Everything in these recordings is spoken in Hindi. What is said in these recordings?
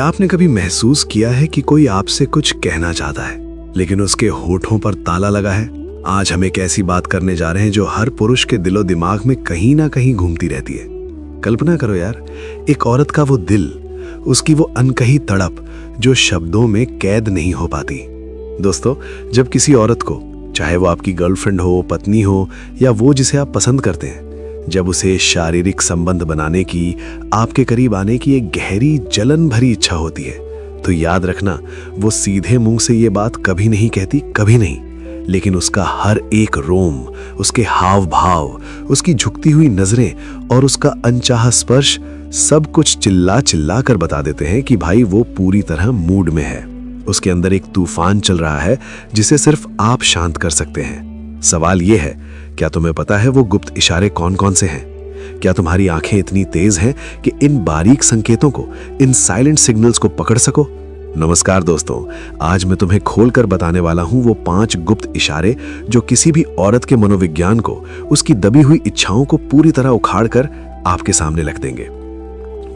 आपने कभी महसूस किया है कि कोई आपसे कुछ कहना चाहता है लेकिन उसके होठों पर ताला लगा है? आज हम एक ऐसी बात करने जा रहे हैं जो हर पुरुष के दिलो दिमाग में कहीं ना कहीं घूमती रहती है। कल्पना करो यार, एक औरत का वो दिल, उसकी वो अनकही तड़प जो शब्दों में कैद नहीं हो पाती। दोस्तों, जब किसी औरत को, चाहे वो आपकी गर्लफ्रेंड हो, पत्नी हो या वो जिसे आप पसंद करते हैं, जब उसे शारीरिक संबंध बनाने की, आपके करीब आने की एक गहरी जलन भरी इच्छा होती है, तो याद रखना, वो सीधे मुंह से ये बात कभी नहीं कहती, कभी नहीं, लेकिन उसका हर एक रोम, उसके हाव भाव, उसकी झुकती हुई नजरें और उसका अनचाहा स्पर्श सब कुछ चिल्ला चिल्ला कर बता देते हैं कि भाई वो पूरी तरह मूड में है। उसके अंदर एक तूफान चल रहा है जिसे सिर्फ आप शांत कर सकते हैं। सवाल ये है, क्या तुम्हें पता है वो गुप्त इशारे कौन कौन से हैं? क्या तुम्हारी आंखें इतनी तेज हैं कि इन बारीक संकेतों को, इन साइलेंट सिग्नल्स को पकड़ सको? नमस्कार दोस्तों, आज मैं तुम्हें खोलकर बताने वाला हूं वो 5 गुप्त इशारे जो किसी भी औरत के मनोविज्ञान को, उसकी दबी हुई इच्छाओं को पूरी तरह उखाड़कर आपके सामने रख देंगे।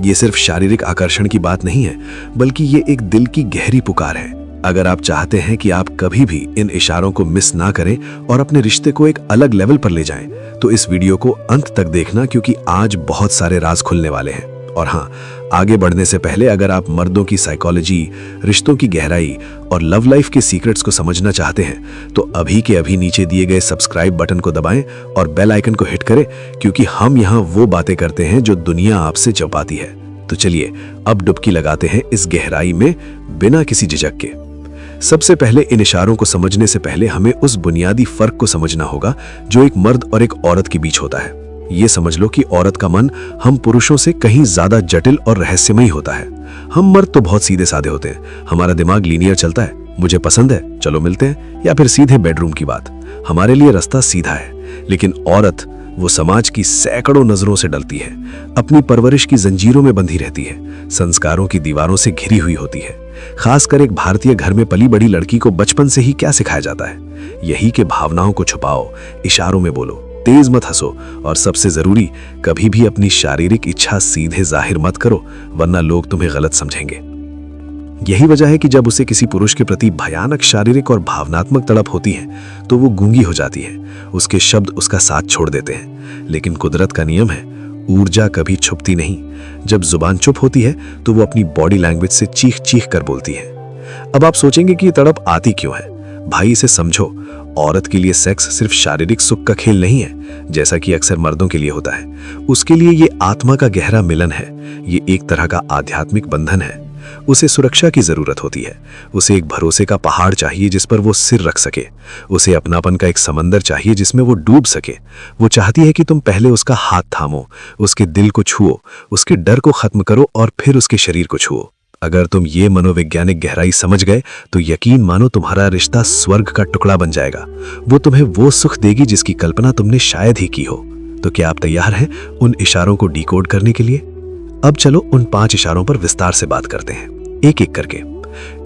ये सिर्फ शारीरिक आकर्षण की बात नहीं है, बल्कि ये एक दिल की गहरी पुकार है। अगर आप चाहते हैं कि आप कभी भी इन इशारों को मिस ना करें और अपने रिश्ते को एक अलग लेवल पर ले जाएं, तो इस वीडियो को अंत तक देखना, क्योंकि आज बहुत सारे राज खुलने वाले हैं। और हाँ, आगे बढ़ने से पहले अगर आप मर्दों की साइकोलॉजी, रिश्तों की गहराई और लव लाइफ के सीक्रेट्स को समझना चाहते हैं, तो अभी के अभी नीचे दिए गए सब्सक्राइब बटन को दबाएं और बेल आइकन को हिट करें, क्योंकि हम यहाँ वो बातें करते हैं जो दुनिया आपसे छुपाती है। तो चलिए अब डुबकी लगाते हैं इस गहराई में बिना किसी झिझक के। सबसे पहले इन इशारों को समझने से पहले हमें उस बुनियादी फर्क को समझना होगा जो एक मर्द और एक औरत के बीच होता है। ये समझ लो कि औरत का मन हम पुरुषों से कहीं ज्यादा जटिल और रहस्यमयी होता है। हम मर्द तो बहुत सीधे साधे होते हैं, हमारा दिमाग लीनियर चलता है, मुझे पसंद है चलो मिलते हैं, या फिर सीधे बेडरूम की बात। हमारे लिए रास्ता सीधा है। लेकिन औरत, वो समाज की सैकड़ों नजरों से डलती है, अपनी परवरिश की जंजीरों में बंधी रहती है, संस्कारों की दीवारों से घिरी हुई होती है। खासकर एक भारतीय घर में पली बड़ी लड़की को बचपन से ही क्या सिखाया जाता है? यही कि भावनाओं को छुपाओ, इशारों में बोलो, तेज मत हंसो, और सबसे जरूरी, कभी भी अपनी शारीरिक इच्छा सीधे जाहिर मत करो, वरना लोग तुम्हें गलत समझेंगे। यही वजह है कि जब उसे किसी पुरुष के प्रति भयानक शारीरिक और भावनात्मक तड़प होती है, तो वो गूंगी हो जाती है, उसके शब्द उसका साथ छोड़ देते हैं। लेकिन कुदरत का नियम है, ऊर्जा कभी छुपती नहीं। जब जुबान चुप होती है तो वो अपनी बॉडी लैंग्वेज से चीख चीख कर बोलती है। अब आप सोचेंगे कि ये तड़प आती क्यों है? भाई इसे समझो, औरत के लिए सेक्स सिर्फ शारीरिक सुख का खेल नहीं है, जैसा कि अक्सर मर्दों के लिए होता है। उसके लिए ये आत्मा का गहरा मिलन है, ये एक तरह का आध्यात्मिक बंधन है। उसे सुरक्षा की जरूरत होती है, उसे एक भरोसे का पहाड़ चाहिए जिस पर वो सिर रख सके, उसे अपनापन का एक समंदर चाहिए जिसमें वो डूब सके। वो चाहती है कि तुम पहले उसका हाथ थामो, उसके दिल को छुओ, उसके डर को खत्म करो और फिर उसके शरीर को छुओ। अगर तुम ये मनोवैज्ञानिक गहराई समझ गए तो यकीन मानो तुम्हारा रिश्ता स्वर्ग का टुकड़ा बन जाएगा। वो तुम्हें वो सुख देगी जिसकी कल्पना तुमने शायद ही की हो। तो क्या आप तैयार हैं उन इशारों को डिकोड करने के लिए? अब चलो उन 5 इशारों पर विस्तार से बात करते हैं, एक एक करके।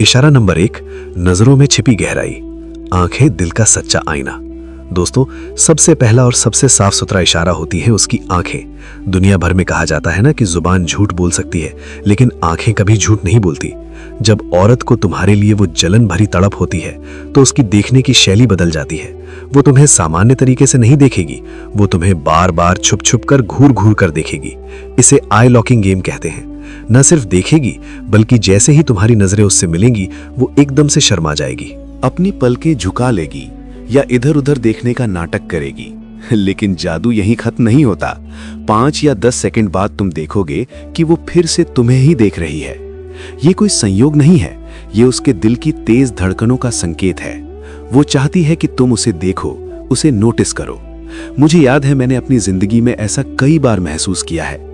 इशारा नंबर 1, नजरों में छिपी गहराई। आंखें दिल का सच्चा आईना। दोस्तों, सबसे पहला और सबसे साफ सुथरा इशारा होती है उसकी आंखें। दुनिया भर में कहा जाता है ना कि जुबान झूठ बोल सकती है, लेकिन आंखें कभी झूठ नहीं बोलती। जब औरत को तुम्हारे लिए वो जलन भरी तड़प होती है, तो उसकी देखने की शैली बदल जाती है। वो तुम्हें सामान्य तरीके से नहीं देखेगी, वो तुम्हें बार बार छुप छुप कर, घूर घूर कर देखेगी। इसे आई लॉकिंग गेम कहते हैं। न सिर्फ देखेगी, बल्कि जैसे ही तुम्हारी नजरें उससे मिलेंगी, वो एकदम से शर्मा जाएगी, अपनी पलकें झुका लेगी या इधर उधर देखने का नाटक करेगी। लेकिन जादू यहीं खत्म नहीं होता। 5 या 10 सेकंड बाद तुम देखोगे कि वो फिर से तुम्हें ही देख रही है। ये कोई संयोग नहीं है, ये उसके दिल की तेज धड़कनों का संकेत है। वो चाहती है कि तुम उसे देखो, उसे नोटिस करो। मुझे याद है, मैंने अपनी जिंदगी में ऐसा कई बार महसूस किया है।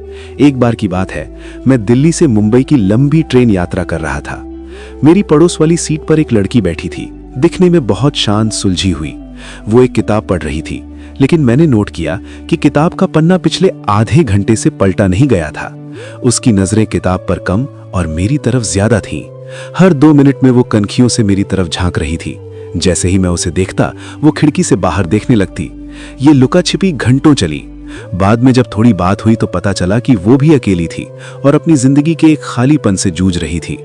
एक बार की बात है, मैं दिल्ली से मुंबई की लंबी ट्रेन यात्रा कर रहा था। मेरी पड़ोस वाली सीट पर एक लड़की बैठी थी, दिखने में बहुत शांत, सुलझी हुई। वो एक किताब पढ़ रही थी, लेकिन मैंने नोट किया कि किताब का पन्ना पिछले आधे घंटे से पलटा नहीं गया था। उसकी नजरें किताब पर कम और मेरी तरफ ज्यादा थीं। हर 2 मिनट में वो कनखियों से मेरी तरफ झांक रही थी। जैसे ही मैं उसे देखता, वो खिड़की से बाहर देखने लगती। ये लुका छिपी घंटों चली। बाद में जब थोड़ी बात हुई तो पता चला कि वो भी अकेली थी और अपनी जिंदगी के एक खालीपन से जूझ रही थी।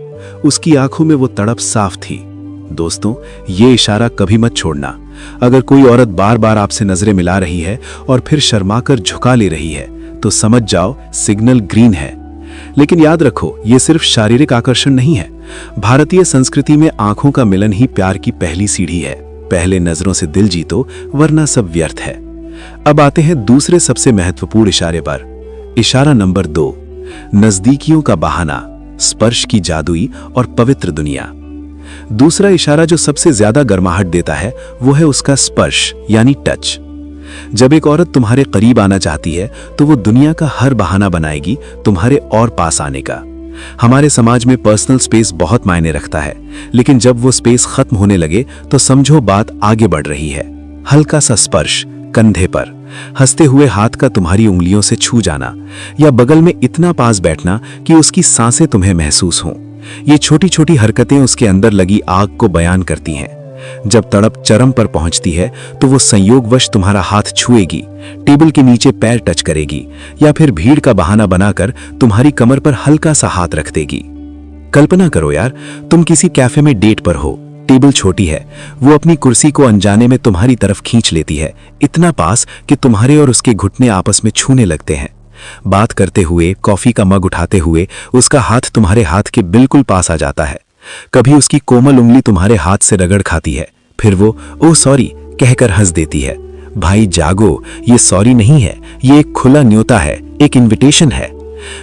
उसकी आंखों में वो तड़प साफ थी। दोस्तों, ये इशारा कभी मत छोड़ना। अगर कोई औरत बार बार आपसे नजरें मिला रही है और फिर शर्माकर झुका ले रही है तो समझ जाओ सिग्नल ग्रीन है। लेकिन याद रखो, ये सिर्फ शारीरिक आकर्षण नहीं है। भारतीय संस्कृति में आंखों का मिलन ही प्यार की पहली सीढ़ी है। पहले नजरों से दिल जीतो, वरना सब व्यर्थ है। अब आते हैं दूसरे सबसे महत्वपूर्ण इशारे पर। इशारा नंबर 2, नजदीकियों का बहाना, स्पर्श की जादुई और पवित्र दुनिया। दूसरा इशारा जो सबसे ज्यादा गर्माहट देता है वो है उसका स्पर्श यानी टच। जब एक औरत तुम्हारे करीब आना चाहती है तो वो दुनिया का हर बहाना बनाएगी तुम्हारे और पास आने का। हमारे समाज में पर्सनल स्पेस बहुत मायने रखता है, लेकिन जब वो स्पेस खत्म होने लगे तो समझो बात आगे बढ़ रही है। हल्का सा स्पर्श, कंधे पर, हंसते हुए हाथ का तुम्हारी उंगलियों से छू जाना या बगल में इतना पास बैठना कि उसकी सांसें तुम्हें महसूस हों। ये छोटी छोटी हरकतें उसके अंदर लगी आग को बयान करती हैं। जब तड़प चरम पर पहुंचती है तो वो संयोगवश तुम्हारा हाथ छुएगी, टेबल के नीचे पैर टच करेगी या फिर भीड़ का बहाना बनाकर तुम्हारी कमर पर हल्का सा हाथ रख देगी। कल्पना करो यार, तुम किसी कैफे में डेट पर हो, टेबल छोटी है, वो अपनी कुर्सी को अनजाने में तुम्हारी तरफ खींच लेती है, इतना पास कि तुम्हारे और उसके घुटने आपस में छूने लगते हैं। बात करते हुए, कॉफी का मग उठाते हुए उसका हाथ तुम्हारे हाथ के बिल्कुल पास आ जाता है। कभी उसकी कोमल उंगली तुम्हारे हाथ से रगड़ खाती है, फिर वो ओह सॉरी कहकर हंस देती है। भाई जागो, ये सॉरी नहीं है, ये एक खुला न्योता है, एक इनविटेशन है।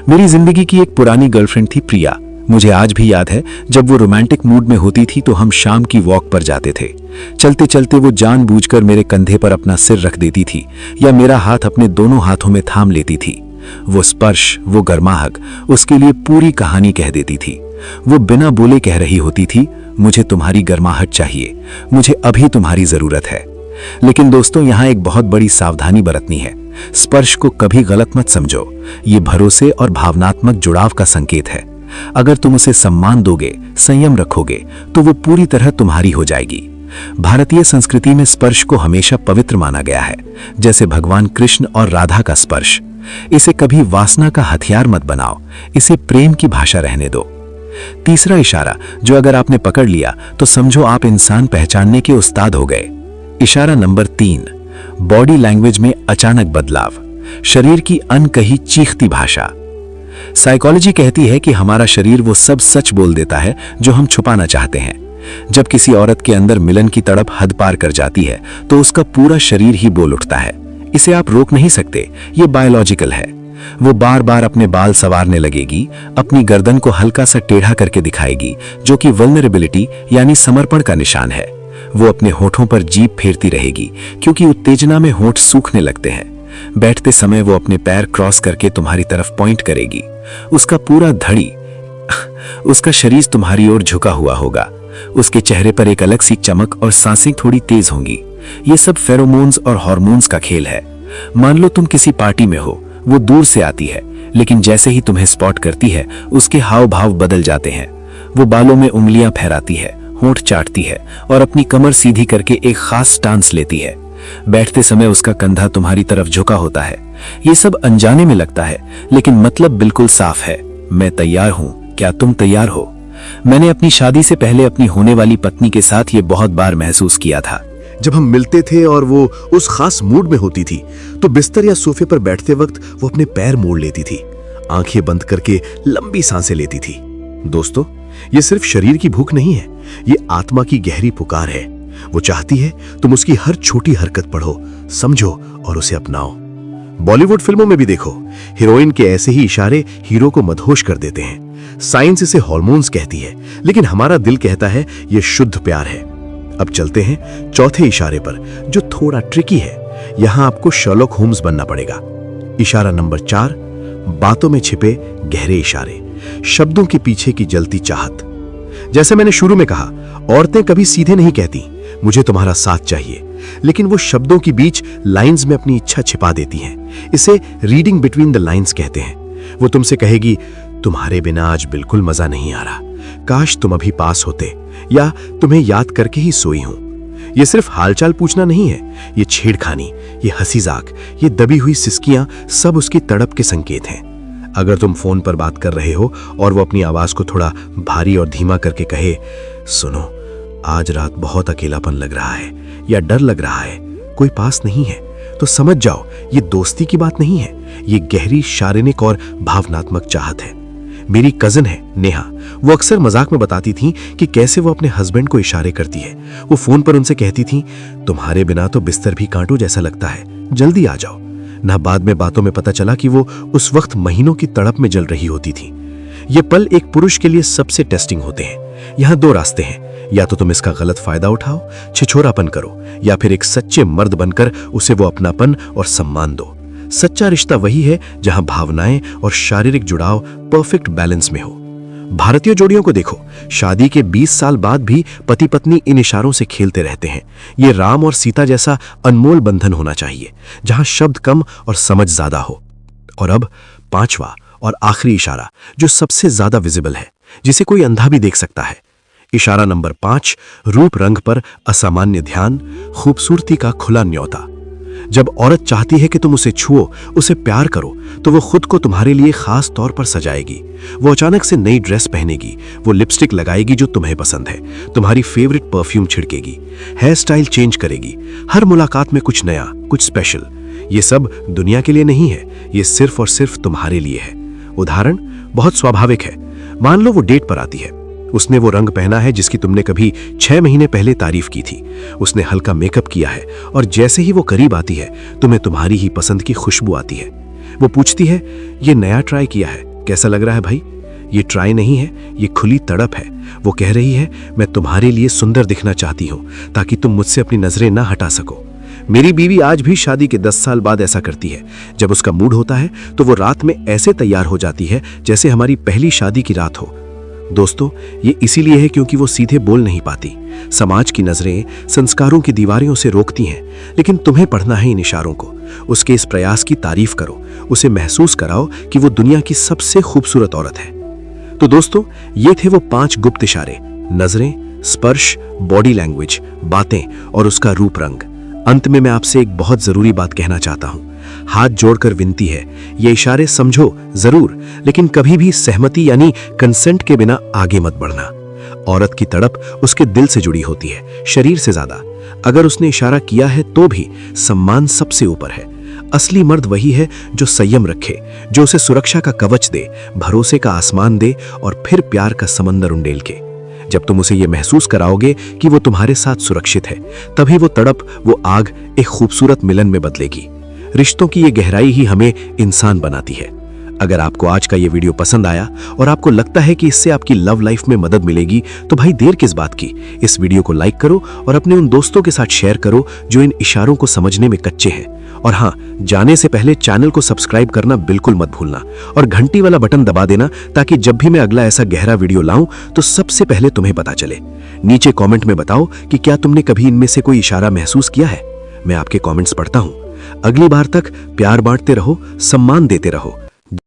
मेरी जिंदगी की एक पुरानी गर्लफ्रेंड थी प्रिया। मुझे आज भी याद है, जब वो रोमांटिक मूड में होती थी तो हम शाम की वॉक पर जाते थे। चलते चलते वो जानबूझकर मेरे कंधे पर अपना सिर रख देती थी या मेरा हाथ अपने दोनों हाथों में थाम लेती थी। वो स्पर्श, वो गर्माहट उसके लिए पूरी कहानी कह देती थी। वो बिना बोले कह रही होती थी, मुझे तुम्हारी गर्माहट चाहिए, मुझे अभी तुम्हारी जरूरत है। लेकिन दोस्तों, यहाँ एक बहुत बड़ी सावधानी बरतनी है। स्पर्श को कभी गलत मत समझो, ये भरोसे और भावनात्मक जुड़ाव का संकेत है। अगर तुम उसे सम्मान दोगे, संयम रखोगे, तो वो पूरी तरह तुम्हारी हो जाएगी। भारतीय संस्कृति में स्पर्श को हमेशा पवित्र माना गया है, जैसे भगवान कृष्ण और राधा का स्पर्श। इसे कभी वासना का हथियार मत बनाओ, इसे प्रेम की भाषा रहने दो। तीसरा इशारा जो अगर आपने पकड़ लिया तो समझो आप इंसान पहचानने के उस्ताद हो गए। इशारा नंबर 3, बॉडी लैंग्वेज में अचानक बदलाव, शरीर की अनकही चीखती भाषा। साइकोलॉजी कहती है कि हमारा शरीर वो सब सच बोल देता है जो हम छुपाना चाहते हैं। जब किसी औरत के अंदर मिलन की तड़प हद पार कर जाती है तो उसका पूरा शरीर ही बोल उठता है। इसे आप रोक नहीं सकते, ये बायोलॉजिकल है। वो बार बार अपने बाल संवारने लगेगी, अपनी गर्दन को हल्का सा टेढ़ा करके दिखाएगी, जो कि वल्नरेबिलिटी यानी समर्पण का निशान है। वो अपने होठों पर जीभ फेरती रहेगी, क्योंकि उत्तेजना में होठ सूखने लगते हैं। बैठते समय वो अपने पैर क्रॉस करके तुम्हारी तरफ पॉइंट करेगी। उसका पूरा धड़ी, उसका शरीर तुम्हारी ओर झुका हुआ होगा। उसके चेहरे पर एक अलग सी चमक और सांसें थोड़ी तेज होंगी। ये सब फेरोमोन्स और हार्मोन्स का खेल है। मान लो तुम किसी पार्टी में हो, वो दूर से आती है, लेकिन जैसे ही तुम्हें स्पॉट करती है उसके हाव भाव बदल जाते हैं। वो बालों में उंगलियां फहराती है, होंठ चाटती है और अपनी कमर सीधी करके एक खास स्टांस लेती है। बैठते समय उसका कंधा तुम्हारी तरफ झुका होता है। ये सब अनजाने में लगता है, लेकिन मतलब बिल्कुल साफ है, मैं तैयार हूं, क्या तुम तैयार हो? मैंने अपनी शादी से पहले अपनी होने वाली पत्नी के साथ ये बहुत बार महसूस किया था। जब हम मिलते थे और वो उस खास मूड में होती थी तो बिस्तर या सोफे पर बैठते वक्त वो अपने पैर मोड़ लेती थी, आंखें बंद करके लंबी सांसें लेती थी। दोस्तों, ये सिर्फ शरीर की भूख नहीं है, ये आत्मा की गहरी पुकार है। वो चाहती है तुम उसकी हर छोटी हरकत पढ़ो, समझो और उसे अपनाओ। बॉलीवुड फिल्मों में भी देखो, हीरोइन के ऐसे ही इशारे हीरो को मदहोश कर देते हैं। साइंस इसे हार्मोन्स कहती है, लेकिन हमारा दिल कहता है ये शुद्ध प्यार है। अब चलते हैं चौथे इशारे पर, जो थोड़ा ट्रिकी है। यहां आपको शर्लॉक होम्स बनना पड़ेगा। इशारा नंबर 4, बातों में छिपे गहरे इशारे, शब्दों के पीछे की जलती चाहत। जैसे मैंने शुरू में कहा, औरतें कभी सीधे नहीं कहती मुझे तुम्हारा साथ चाहिए, लेकिन वो शब्दों के बीच लाइंस में अपनी इच्छा छिपा देती हैं। इसे रीडिंग बिटवीन द लाइंस कहते हैं। वो तुमसे कहेगी, तुम्हारे बिना आज बिल्कुल मजा नहीं आ रहा, काश तुम अभी पास होते, या तुम्हें याद करके ही सोई हूं। ये सिर्फ हालचाल पूछना नहीं है, ये छेड़खानी, ये हंसी-मजाक, ये दबी हुई सिसकियां सब उसकी तड़प के संकेत हैं। अगर तुम फोन पर बात कर रहे हो और वो अपनी आवाज को थोड़ा भारी और धीमा करके कहे, सुनो, आज रात बहुत अकेलापन लग रहा है या डर लग रहा है, कोई पास नहीं है, तो समझ जाओ ये दोस्ती की बात नहीं है, ये गहरी शारीरिक और भावनात्मक चाहत है। मेरी कजिन है नेहा, वो अक्सर मजाक में बताती थी कि कैसे वो अपने हस्बैंड को इशारे करती है। वो फोन पर उनसे कहती थी, तुम्हारे बिना तो बिस्तर भी कांटों जैसा लगता है, जल्दी आ जाओ ना। बाद में बातों में पता चला कि वो उस वक्त महीनों की तड़प में जल रही होती थी। ये पल एक पुरुष के लिए सबसे टेस्टिंग होते हैं। यहाँ दो रास्ते हैं, या तो तुम इसका गलत फायदा उठाओ, छिछोरापन करो, या फिर एक सच्चे मर्द बनकर उसे वो अपनापन और सम्मान दो। सच्चा रिश्ता वही है जहां भावनाएं और शारीरिक जुड़ाव परफेक्ट बैलेंस में हो। भारतीय जोड़ियों को देखो, शादी के 20 साल बाद भी पति पत्नी इन इशारों से खेलते रहते हैं। ये राम और सीता जैसा अनमोल बंधन होना चाहिए, जहां शब्द कम और समझ ज्यादा हो। और अब पांचवा और आखिरी इशारा, जो सबसे ज्यादा विजिबल है, जिसे कोई अंधा भी देख सकता है। इशारा नंबर 5, रूप रंग पर असामान्य ध्यान, खूबसूरती का खुला न्योता। जब औरत चाहती है कि तुम उसे छुओ, उसे प्यार करो, तो वो खुद को तुम्हारे लिए खास तौर पर सजाएगी। वो अचानक से नई ड्रेस पहनेगी, वो लिपस्टिक लगाएगी जो तुम्हें पसंद है, तुम्हारी फेवरेट परफ्यूम छिड़केगी, हेयर स्टाइल चेंज करेगी। हर मुलाकात में कुछ नया, कुछ स्पेशल। ये सब दुनिया के लिए नहीं है, ये सिर्फ और सिर्फ तुम्हारे लिए है। उदाहरण बहुत स्वाभाविक है। मान लो वो डेट पर आती है, उसने वो रंग पहना है जिसकी तुमने कभी 6 महीने पहले तारीफ की थी। उसने हल्का मेकअप किया है और जैसे ही वो करीब आती है, तुम्हें तुम्हारी ही पसंद की खुशबू आती है। वो पूछती है, ये नया ट्राई किया है, कैसा लग रहा है भाई? ये ट्राई नहीं है, ये खुली तड़प है। वो कह रही है, मैं तुम्हारे लिए सुंदर दिखना चाहती हूँ ताकि तुम मुझसे अपनी नजरें ना हटा सको। मेरी बीवी आज भी शादी के 10 साल बाद ऐसा करती है। जब उसका मूड होता है तो वो रात में ऐसे तैयार हो जाती है जैसे हमारी पहली शादी की रात हो। दोस्तों, ये इसीलिए है क्योंकि वो सीधे बोल नहीं पाती। समाज की नजरें, संस्कारों की दीवारें उसे रोकती हैं, लेकिन तुम्हें पढ़ना है इन इशारों को। उसके इस प्रयास की तारीफ करो, उसे महसूस कराओ कि वो दुनिया की सबसे खूबसूरत औरत है। तो दोस्तों, ये थे वो 5 गुप्त इशारे, नजरें, स्पर्श, बॉडी लैंग्वेज, बातें और उसका रूप रंग। अंत में मैं आपसे एक बहुत जरूरी बात कहना चाहता हूं। हाथ जोड़कर विनती है, ये इशारे समझो जरूर, लेकिन कभी भी सहमति यानी कंसेंट के बिना आगे मत बढ़ना। औरत की तड़प उसके दिल से जुड़ी होती है, शरीर से ज्यादा। अगर उसने इशारा किया है तो भी सम्मान सबसे ऊपर है। असली मर्द वही है जो संयम रखे, जो उसे सुरक्षा का कवच दे, भरोसे का आसमान दे और फिर प्यार का समंदर उंडेल के। जब तुम उसे ये महसूस कराओगे कि वो तुम्हारे साथ सुरक्षित है, तभी वो तड़प, वो आग एक खूबसूरत मिलन में बदलेगी। रिश्तों की ये गहराई ही हमें इंसान बनाती है। अगर आपको आज का ये वीडियो पसंद आया और आपको लगता है कि इससे आपकी लव लाइफ में मदद मिलेगी, तो भाई देर किस बात की, इस वीडियो को लाइक करो और अपने उन दोस्तों के साथ शेयर करो जो इन इशारों को समझने में कच्चे हैं। और हाँ, जाने से पहले चैनल को सब्सक्राइब करना बिल्कुल मत भूलना और घंटी वाला बटन दबा देना, ताकि जब भी मैं अगला ऐसा गहरा वीडियो लाऊं तो सबसे पहले तुम्हें पता चले। नीचे कमेंट में बताओ कि क्या तुमने कभी इनमें से कोई इशारा महसूस किया है। मैं आपके कमेंट्स पढ़ता हूं। अगली बार तक प्यार बांटते रहो, सम्मान देते रहो